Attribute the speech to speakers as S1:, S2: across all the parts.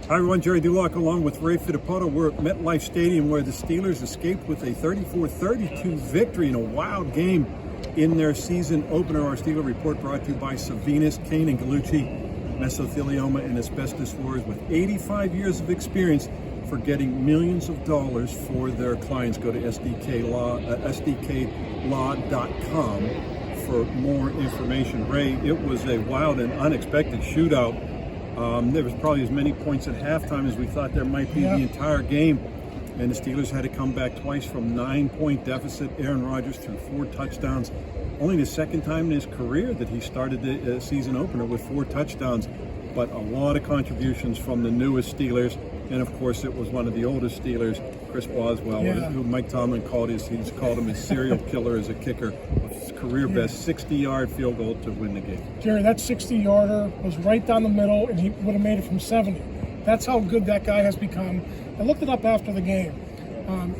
S1: Hi everyone, Gerry Dulac along with Ray Fittipaldo. We're at MetLife Stadium where the Steelers escaped with a 34-32 victory in a wild game in their season opener. Our Steeler Report brought to you by Savinas, Kane and Gallucci, mesothelioma and asbestos lawyers with 85 years of experience for getting millions of dollars for their clients. Go to sdklaw.com for more information. Ray, it was a wild and unexpected shootout. There was probably as many points at halftime as we thought there might be the entire game. And the Steelers had to come back twice from 9-point deficit. Aaron Rodgers threw 4 touchdowns. Only the second time in his career that he started the season opener with 4 touchdowns. But a lot of contributions from the newest Steelers. And of course, it was one of the oldest Steelers, Chris Boswell, who Mike Tomlin called him a serial killer as a kicker. His career best 60-yard field goal to win the game.
S2: Gerry, that 60-yarder was right down the middle, and he would have made it from 70. That's how good that guy has become. I looked it up after the game.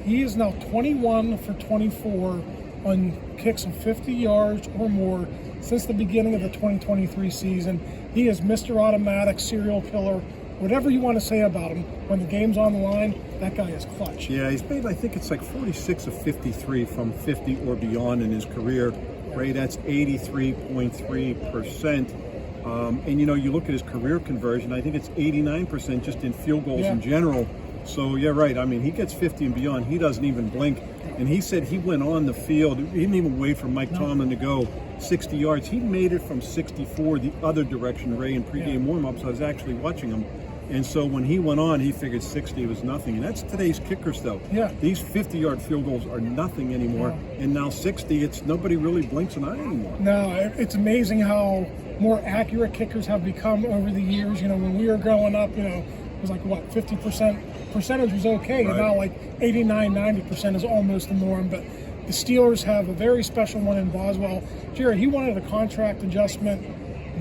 S2: He is now 21 for 24 on kicks of 50 yards or more since the beginning of the 2023 season. He is Mr. Automatic, serial killer. Whatever you want to say about him, when the game's on the line, that guy is clutch.
S1: Yeah, he's made, I think it's like 46 of 53 from 50 or beyond in his career. Ray, that's 83.3%. And you know, you look at his career conversion, I think it's 89% just in field goals in general. So, yeah, right. I mean, he gets 50 and beyond. He doesn't even blink. And he said he went on the field. He didn't even wait for Mike Tomlin to go 60 yards. He made it from 64 the other direction, Ray, in pregame warm-ups. I was actually watching him. And so when he went on, he figured 60 was nothing. And that's today's kickers, though.
S2: Yeah.
S1: These 50-yard field goals are nothing anymore. And now 60, it's nobody really blinks an eye anymore.
S2: No, it's amazing how more accurate kickers have become over the years. You know, when we were growing up, you know, it was like, what, 50% percentage was okay. And now, like, 89, 90% is almost the norm. But the Steelers have a very special one in Boswell. Gerry, he wanted a contract adjustment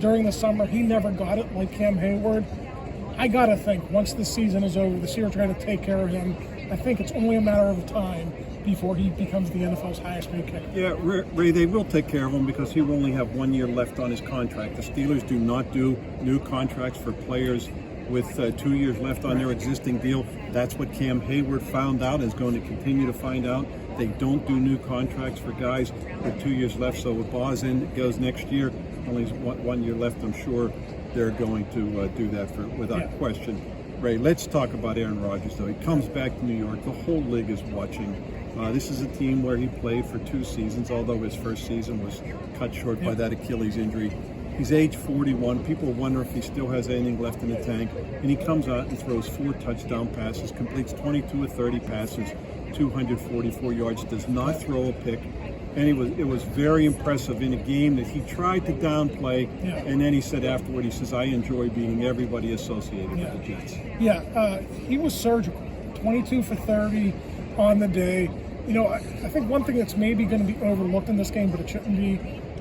S2: during the summer. He never got it, like Cam Heyward. I got to think, once the season is over, the Steelers are going to take care of him. I think it's only a matter of time before he becomes the NFL's highest paid kicker.
S1: Yeah, Ray, they will take care of him because he will only have 1 year left on his contract. The Steelers do not do new contracts for players with 2 years left on their existing deal. That's what Cam Heyward found out and is going to continue to find out. They don't do new contracts for guys with 2 years left. So with Boz in goes next year, only 1 year left, I'm sure they're going to do that without question. Ray, let's talk about Aaron Rodgers, though. He comes back to New York. The whole league is watching. This is a team where he played for 2 seasons, although his first season was cut short by that Achilles injury. He's age 41. People wonder if he still has anything left in the tank. And he comes out and throws 4 touchdown passes, completes 22 of 30 passes, 244 yards, does not throw a pick. And it was very impressive in a game that he tried to downplay, and then he said afterward, he says, I enjoy beating everybody associated with the Jets.
S2: He was surgical, 22 for 30 on the day. You know, I think one thing that's maybe going to be overlooked in this game, but it shouldn't be,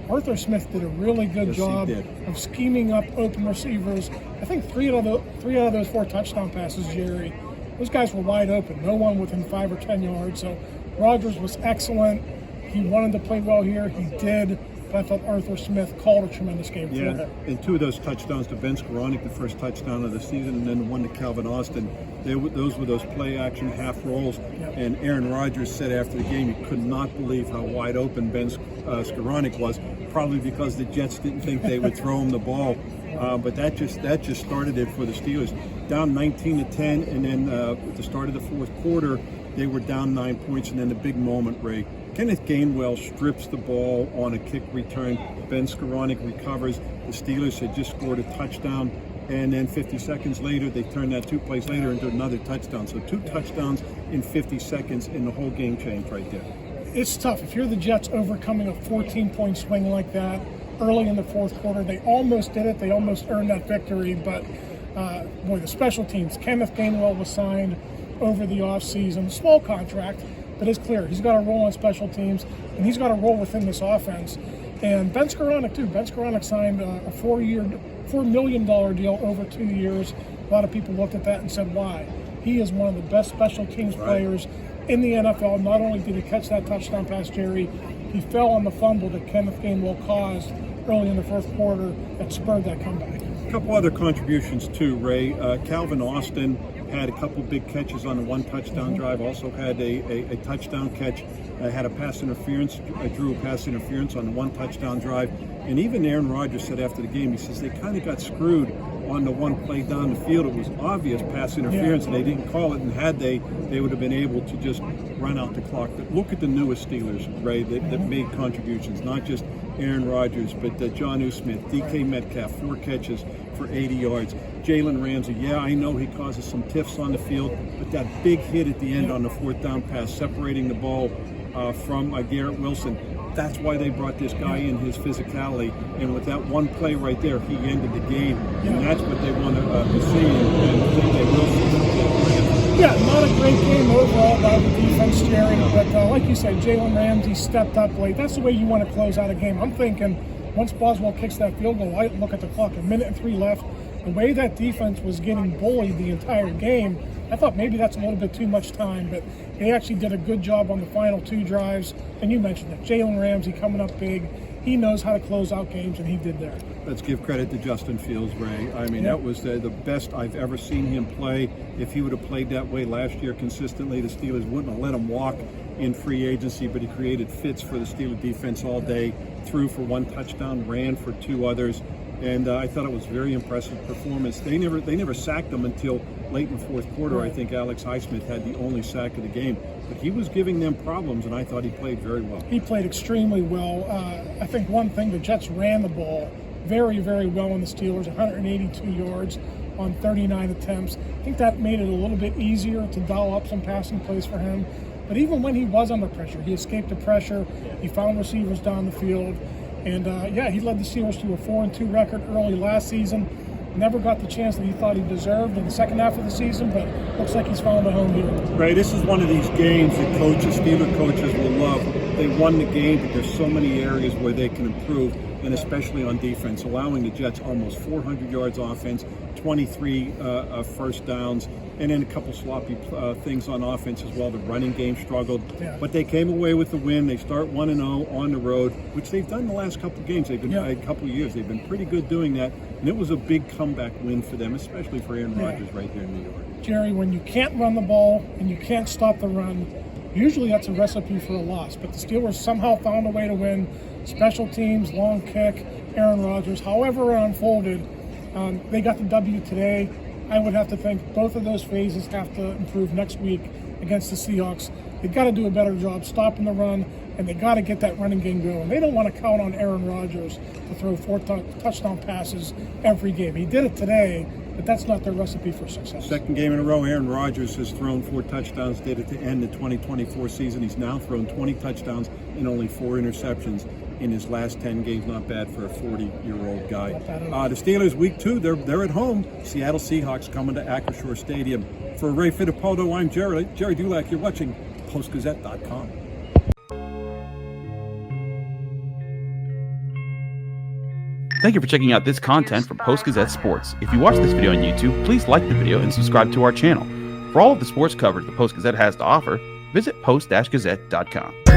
S2: Arthur Smith did a really good job of scheming up open receivers. I think three out of those 4 touchdown passes, Gerry, those guys were wide open, no one within 5 or 10 yards. So Rodgers was excellent. He wanted to play well here. He did. But I thought Arthur Smith called a tremendous game for him.
S1: And 2 of those touchdowns to Ben Skoranek, the first touchdown of the season, and then the one to Calvin Austin. Those were those play-action half rolls. And Aaron Rodgers said after the game he could not believe how wide open Ben Skoranek was, probably because the Jets didn't think they would throw him the ball. But that just started it for the Steelers. Down 19-10, and then at the start of the fourth quarter, they were down 9 points, and then the big moment, Ray. Kenneth Gainwell strips the ball on a kick return. Ben Skoranek recovers. The Steelers had just scored a touchdown, and then 50 seconds later, they turned that 2 plays later into another touchdown. So 2 touchdowns in 50 seconds, and the whole game changed right there.
S2: It's tough. If you're the Jets overcoming a 14-point swing like that early in the fourth quarter, they almost did it. They almost earned that victory, but boy, the special teams. Kenneth Gainwell was signed over the offseason, small contract. But it's clear he's got a role on special teams, and he's got a role within this offense. And Ben Skoranek, too. Ben Skoranek signed a $4 million deal over 2 years. A lot of people looked at that and said, why? He is one of the best special teams players in the NFL. Not only did he catch that touchdown pass, Gerry, he fell on the fumble that Kenneth Gainwell caused early in the first quarter that spurred that comeback.
S1: couple other contributions too, Ray. Calvin Austin had a couple big catches on the one touchdown drive, also had a touchdown catch, had a pass interference, drew a pass interference on the one touchdown drive. And even Aaron Rodgers said after the game, he says they kind of got screwed on the one play down the field. It was obvious pass interference, and they didn't call it. And had they would have been able to just run out the clock. But look at the newest Steelers, Ray, that made contributions, not just Aaron Rodgers, but Jonnu Smith, DK Metcalf, 4 catches for 80 yards. Jalen Ramsey, yeah, I know he causes some tiffs on the field, but that big hit at the end on the 4th down pass, separating the ball from Garrett Wilson, that's why they brought this guy in, his physicality. And with that one play right there, he ended the game. And that's what they want to see, and I think they will see.
S2: Yeah, not a great game overall by the defense, Gerry. But like you said, Jalen Ramsey stepped up late. That's the way you want to close out a game. I'm thinking once Boswell kicks that field goal, I look at the clock, 1:03 left. The way that defense was getting bullied the entire game, I thought maybe that's a little bit too much time, but they actually did a good job on the final 2 drives. And you mentioned it, Jalen Ramsey coming up big. He knows how to close out games, and he did there.
S1: Let's give credit to Justin Fields, Ray. I mean, that was the best I've ever seen him play. If he would have played that way last year consistently, the Steelers wouldn't have let him walk in free agency, but he created fits for the Steelers defense all day, threw for 1 touchdown, ran for 2 others. And I thought it was a very impressive performance. They never sacked him until late in the 4th quarter. I think Alex Highsmith had the only sack of the game. But he was giving them problems, and I thought he played very well.
S2: He played extremely well. I think one thing, the Jets ran the ball very, very well on the Steelers, 182 yards on 39 attempts. I think that made it a little bit easier to dial up some passing plays for him. But even when he was under pressure, he escaped the pressure. He found receivers down the field. And he led the Steelers to a 4-2 record early last season. Never got the chance that he thought he deserved in the second half of the season, but looks like he's found a home here.
S1: Right, this is one of these games that Steelers coaches will love. They won the game, but there's so many areas where they can improve, and especially on defense, allowing the Jets almost 400 yards offense, 23 first downs, and then a couple sloppy things on offense as well. The running game struggled, but they came away with the win. They start 1-0 on the road, which they've done the last couple of games. They've been a couple of years. They've been pretty good doing that, and it was a big comeback win for them, especially for Aaron Rodgers right here in New York.
S2: Gerry, when you can't run the ball and you can't stop the run, usually that's a recipe for a loss. But the Steelers somehow found a way to win. Special teams, long kick, Aaron Rodgers, however it unfolded, they got the W today. I would have to think both of those phases have to improve next week against the Seahawks. They've got to do a better job stopping the run, and they got to get that running game going. They don't want to count on Aaron Rodgers to throw 4 touchdown passes every game. He did it today, but that's not their recipe for success.
S1: Second game in a row, Aaron Rodgers has thrown 4 touchdowns, did it to end the 2024 season. He's now thrown 20 touchdowns and only 4 interceptions in his last 10 games. Not bad for a 40-year-old guy. The Steelers, week 2, they're at home. Seattle Seahawks coming to Acrisure Stadium. For Ray Fittipaldo, I'm Gerry Dulac. You're watching Post-Gazette.com.
S3: Thank you for checking out this content from Post-Gazette Sports. If you watch this video on YouTube, please like the video and subscribe to our channel. For all of the sports coverage the Post-Gazette has to offer, visit post-gazette.com.